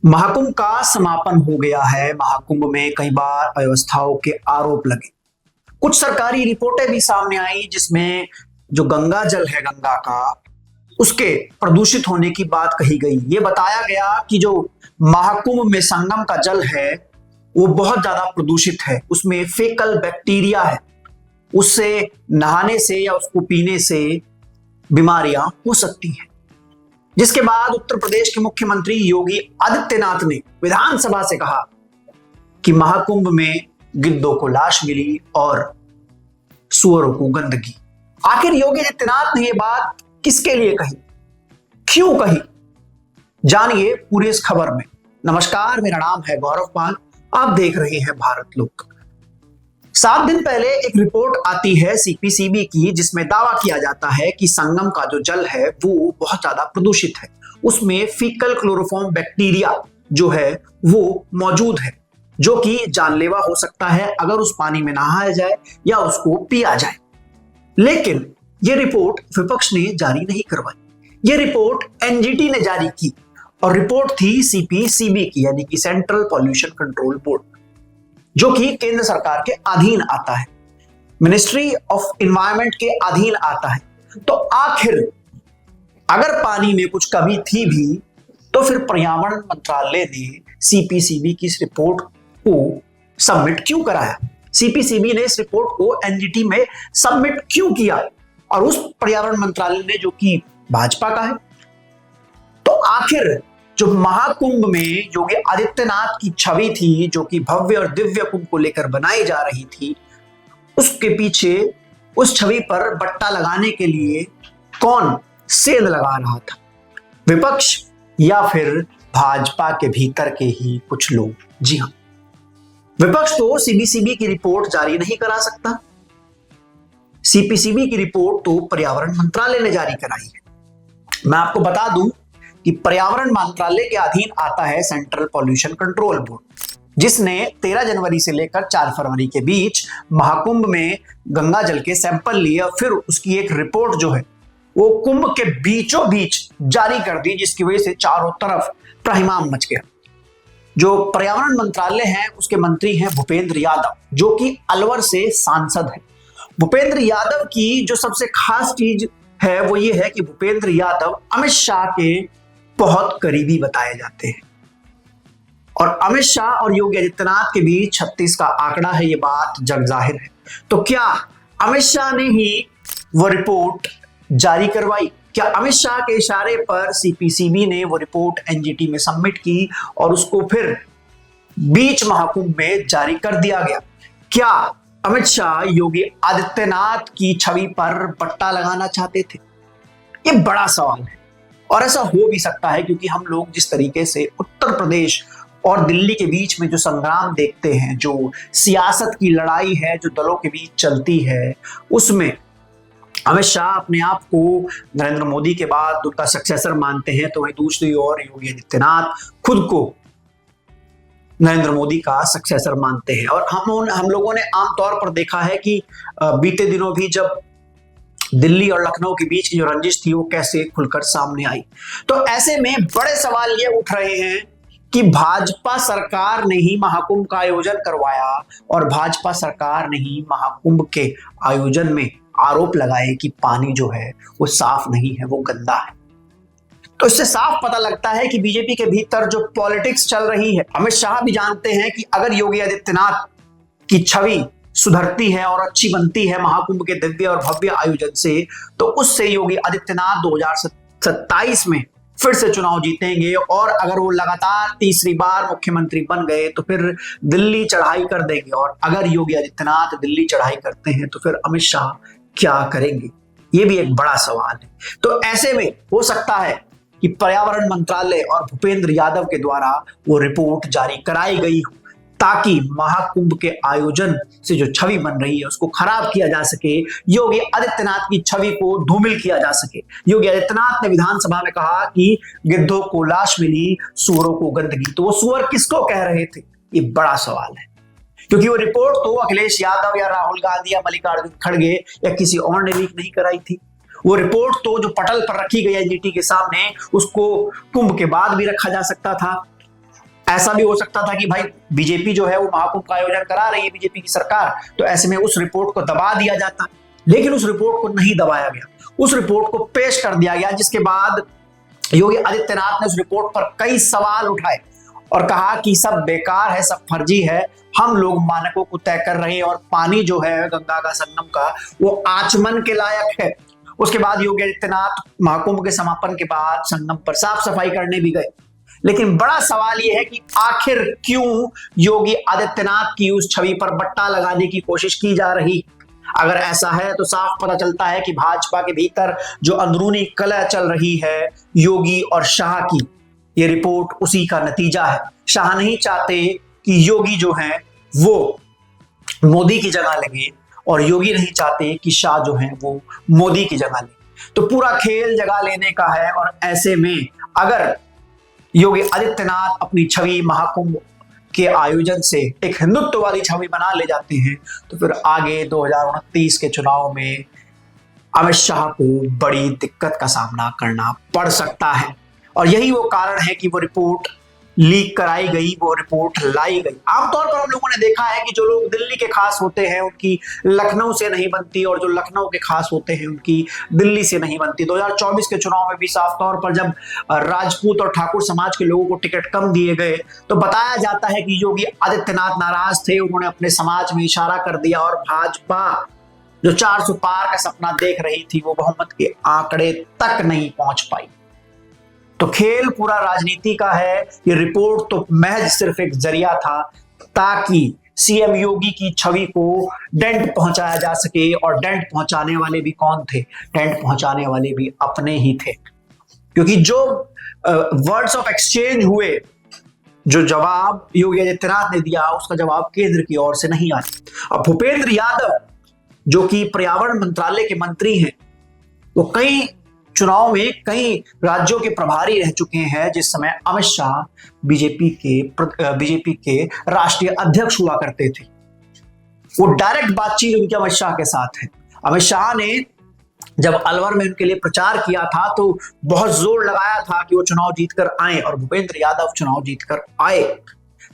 महाकुंभ का समापन हो गया है। महाकुंभ में कई बार अव्यवस्थाओं के आरोप लगे। कुछ सरकारी रिपोर्टें भी सामने आई जिसमें जो गंगा जल है, गंगा का, उसके प्रदूषित होने की बात कही गई। ये बताया गया कि जो महाकुंभ में संगम का जल है वो बहुत ज्यादा प्रदूषित है, उसमें फेकल बैक्टीरिया है, उससे नहाने से या उसको पीने से बीमारियां हो सकती हैं। जिसके बाद उत्तर प्रदेश के मुख्यमंत्री योगी आदित्यनाथ ने विधानसभा से कहा कि महाकुंभ में गिद्धों को लाश मिली और सुअरों को गंदगी। आखिर योगी आदित्यनाथ ने यह बात किसके लिए कही, क्यों कही, जानिए पूरी इस खबर में। नमस्कार, मेरा नाम है गौरव पाल, आप देख रहे हैं भारत लोक। 7 दिन पहले एक रिपोर्ट आती है सीपीसीबी की जिसमें दावा किया जाता है कि संगम का जो जल है वो बहुत ज्यादा प्रदूषित है, उसमें फीकल क्लोरोफॉर्म बैक्टीरिया जो है वो मौजूद है, जो कि जानलेवा हो सकता है अगर उस पानी में नहाया जाए या उसको पिया जाए। लेकिन यह रिपोर्ट विपक्ष ने जारी नहीं करवाई, यह रिपोर्ट एनजीटी ने जारी की और रिपोर्ट थी सीपीसीबी की, यानी कि सेंट्रल पॉल्यूशन कंट्रोल बोर्ड, जो कि केंद्र सरकार के अधीन आता है, मिनिस्ट्री ऑफ एनवायरनमेंट के अधीन आता है। तो आखिर अगर पानी में कुछ कमी थी भी तो फिर पर्यावरण मंत्रालय ने सीपीसीबी की इस रिपोर्ट को सबमिट क्यों कराया? सीपीसीबी ने इस रिपोर्ट को एनजीटी में सबमिट क्यों किया? और उस पर्यावरण मंत्रालय ने जो कि भाजपा का है। तो आखिर जो महाकुंभ में योगी आदित्यनाथ की छवि थी, जो कि भव्य और दिव्य कुंभ को लेकर बनाई जा रही थी, उसके पीछे उस छवि पर बट्टा लगाने के लिए कौन सेंध लगा रहा था? विपक्ष या फिर भाजपा के भीतर के ही कुछ लोग? जी हां, विपक्ष तो सीपीसीबी की रिपोर्ट जारी नहीं करा सकता। सीपीसीबी की रिपोर्ट तो पर्यावरण मंत्रालय ने जारी कराई है। मैं आपको बता दूं कि पर्यावरण मंत्रालय के अधीन आता है सेंट्रल पॉल्यूशन कंट्रोल बोर्ड, जिसने 13 जनवरी से लेकर 4 फरवरी के बीच महाकुंभ में गंगा जल के सैंपल लिए और फिर उसकी एक रिपोर्ट जो है वो कुंभ के बीचों बीच जारी कर दी, जिसकी वजह से चारों तरफ त्राहिमाम मच गया। जो पर्यावरण मंत्रालय है उसके मंत्री हैं भूपेंद्र यादव, जो कि अलवर से सांसद है। भूपेंद्र यादव की जो सबसे खास चीज है वो ये है कि भूपेंद्र यादव अमित शाह के बहुत करीबी बताए जाते हैं और अमित शाह और योगी आदित्यनाथ के बीच 36 का आंकड़ा है, ये बात जग जाहिर है। तो क्या अमित शाह ने ही वो रिपोर्ट जारी करवाई? क्या अमित शाह के इशारे पर सीपीसीबी ने वो रिपोर्ट एनजीटी में सबमिट की और उसको फिर बीच महाकुंभ में जारी कर दिया गया? क्या अमित शाह योगी आदित्यनाथ की छवि पर पट्टा लगाना चाहते थे? ये बड़ा सवाल है और ऐसा हो भी सकता है, क्योंकि हम लोग जिस तरीके से उत्तर प्रदेश और दिल्ली के बीच में जो संग्राम देखते हैं, जो सियासत की लड़ाई है जो दलों के बीच चलती है, उसमें अमित शाह अपने आप को नरेंद्र मोदी के बाद उनका सक्सेसर मानते हैं, तो वहीं दूसरी ओर योगी आदित्यनाथ खुद को नरेंद्र मोदी का सक्सेसर मानते हैं। और हम लोगों ने आमतौर पर देखा है कि बीते दिनों भी जब दिल्ली और लखनऊ के बीच की जो रंजिश थी वो कैसे खुलकर सामने आई। तो ऐसे में बड़े सवाल ये उठ रहे हैं कि भाजपा सरकार ने ही महाकुंभ का आयोजन करवाया और भाजपा सरकार ने ही महाकुंभ के आयोजन में आरोप लगाए कि पानी जो है वो साफ नहीं है, वो गंदा है। तो इससे साफ पता लगता है कि बीजेपी के भीतर जो पॉलिटिक्स चल रही है, अमित शाह भी जानते हैं कि अगर योगी आदित्यनाथ की छवि सुधरती है और अच्छी बनती है महाकुंभ के दिव्य और भव्य आयोजन से, तो उससे योगी आदित्यनाथ 2027 में फिर से चुनाव जीतेंगे और अगर वो लगातार तीसरी बार मुख्यमंत्री बन गए तो फिर दिल्ली चढ़ाई कर देंगे। और अगर योगी आदित्यनाथ दिल्ली चढ़ाई करते हैं तो फिर अमित शाह क्या करेंगे? ये भी एक बड़ा सवाल है। तो ऐसे में हो सकता है कि पर्यावरण मंत्रालय और भूपेंद्र यादव के द्वारा वो रिपोर्ट जारी कराई गई हो, ताकि महाकुंभ के आयोजन से जो छवि बन रही है उसको खराब किया जा सके, योगी आदित्यनाथ की छवि को धूमिल किया जा सके। योगी आदित्यनाथ ने विधानसभा में कहा कि गिद्धों को लाश मिली, सुअरों को गंदगी। तो वो सुअर किसको कह रहे थे? ये बड़ा सवाल है, क्योंकि वो रिपोर्ट तो अखिलेश यादव या राहुल गांधी या मल्लिकार्जुन खड़गे या किसी और ने लीक नहीं कराई थी। वो रिपोर्ट तो जो पटल पर रखी गई एनजीटी के सामने, उसको कुंभ के बाद भी रखा जा सकता था। ऐसा भी हो सकता था कि भाई बीजेपी जो है वो महाकुंभ का आयोजन करा रही है, बीजेपी की सरकार, तो ऐसे में उस रिपोर्ट को दबा दिया जाता, लेकिन उस रिपोर्ट को नहीं दबाया गया, उस रिपोर्ट को पेश कर दिया गया, जिसके बाद योगी आदित्यनाथ ने उस रिपोर्ट पर कई सवाल उठाए और कहा कि सब बेकार है, सब फर्जी है, हम लोग मानकों को तय कर रहे हैं और पानी जो है गंगा का, संगम का, वो आचमन के लायक है। उसके बाद योगी आदित्यनाथ महाकुंभ के समापन के बाद संगम पर साफ सफाई करने भी गए, लेकिन बड़ा सवाल यह है कि आखिर क्यों योगी आदित्यनाथ की उस छवि पर बट्टा लगाने की कोशिश की जा रही। अगर ऐसा है तो साफ पता चलता है कि भाजपा के भीतर जो अंदरूनी कलह चल रही है योगी और शाह की, ये रिपोर्ट उसी का नतीजा है। शाह नहीं चाहते कि योगी जो है वो मोदी की जगह लगे और योगी नहीं चाहते कि शाह जो है वो मोदी की जगह ले। तो पूरा खेल जगह लेने का है और ऐसे में अगर योगी आदित्यनाथ अपनी छवि महाकुंभ के आयोजन से एक हिंदुत्व वाली छवि बना ले जाते हैं तो फिर आगे 2029 के चुनाव में अमित शाह को बड़ी दिक्कत का सामना करना पड़ सकता है। और यही वो कारण है कि वो रिपोर्ट लीक कराई गई, वो रिपोर्ट लाई गई। आमतौर पर हम लोगों ने देखा है कि जो लोग दिल्ली के खास होते हैं उनकी लखनऊ से नहीं बनती और जो लखनऊ के खास होते हैं उनकी दिल्ली से नहीं बनती। 2024 के चुनाव में भी साफ तौर पर जब राजपूत और ठाकुर समाज के लोगों को टिकट कम दिए गए तो बताया जाता है कि योगी आदित्यनाथ नाराज थे, उन्होंने अपने समाज में इशारा कर दिया और भाजपा जो 400 पार का सपना देख रही थी वो बहुमत के आंकड़े तक नहीं पहुंच पाई। तो खेल पूरा राजनीति का है। ये रिपोर्ट तो महज सिर्फ एक जरिया था ताकि सीएम योगी की छवि को डेंट पहुंचाया जा सके, और डेंट पहुंचाने वाले भी कौन थे? डेंट पहुंचाने वाले भी अपने ही थे, क्योंकि जो वर्ड्स ऑफ एक्सचेंज हुए, जो जवाब योगी आदित्यनाथ ने दिया उसका जवाब केंद्र की ओर से नहीं आया। अब भूपेंद्र यादव जो कि पर्यावरण मंत्रालय के मंत्री हैं, वो कई चुनाव में कई राज्यों के प्रभारी रह चुके हैं जिस समय अमित शाह बीजेपी के राष्ट्रीय अध्यक्ष हुआ करते थे। वो डायरेक्ट बातचीत उनके अमित शाह के साथ है। अमित शाह ने जब अलवर में उनके लिए प्रचार किया था तो बहुत जोर लगाया था कि वो चुनाव जीतकर आए, और भूपेंद्र यादव चुनाव जीतकर आए।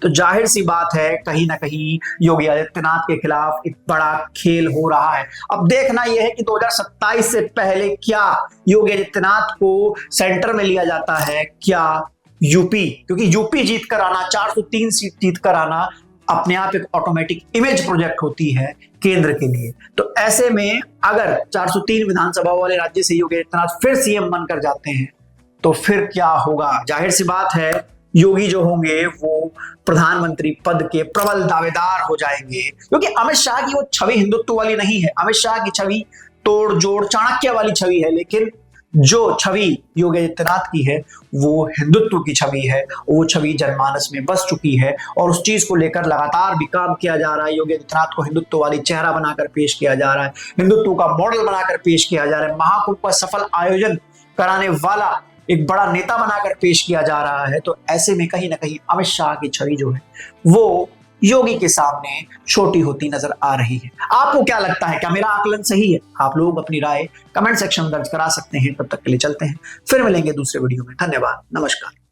तो जाहिर सी बात है कहीं ना कहीं योगी आदित्यनाथ के खिलाफ एक बड़ा खेल हो रहा है। अब देखना यह है कि 2027 से पहले क्या योगी आदित्यनाथ को सेंटर में लिया जाता है, क्या यूपी, क्योंकि यूपी जीत कर आना, 403 सीट जीत कर आना अपने आप एक ऑटोमेटिक इमेज प्रोजेक्ट होती है केंद्र के लिए। तो ऐसे में अगर 403 विधानसभा वाले राज्य से योगी आदित्यनाथ फिर सीएम बनकर जाते हैं तो फिर क्या होगा? जाहिर सी बात है योगी जो होंगे वो प्रधानमंत्री पद के प्रबल दावेदार हो जाएंगे, क्योंकि अमित शाह की वो छवि हिंदुत्व वाली नहीं है। अमित शाह की छवि तोड़ जोड़ चाणक्य वाली छवि है, लेकिन जो छवि योगी आदित्यनाथ की है वो हिंदुत्व की छवि है। वो छवि जनमानस में बस चुकी है और उस चीज को लेकर लगातार भी काम किया जा रहा है। योगी आदित्यनाथ को हिंदुत्व वाली चेहरा बनाकर पेश किया जा रहा है, हिंदुत्व का मॉडल बनाकर पेश किया जा रहा है, महाकुंभ का सफल आयोजन कराने वाला एक बड़ा नेता बनाकर पेश किया जा रहा है। तो ऐसे में कहीं ना कहीं अमित शाह की छवि जो है वो योगी के सामने छोटी होती नजर आ रही है। आपको क्या लगता है? क्या मेरा आकलन सही है? आप लोग अपनी राय कमेंट सेक्शन में दर्ज करा सकते हैं। तब तक के लिए चलते हैं, फिर मिलेंगे दूसरे वीडियो में। धन्यवाद, नमस्कार।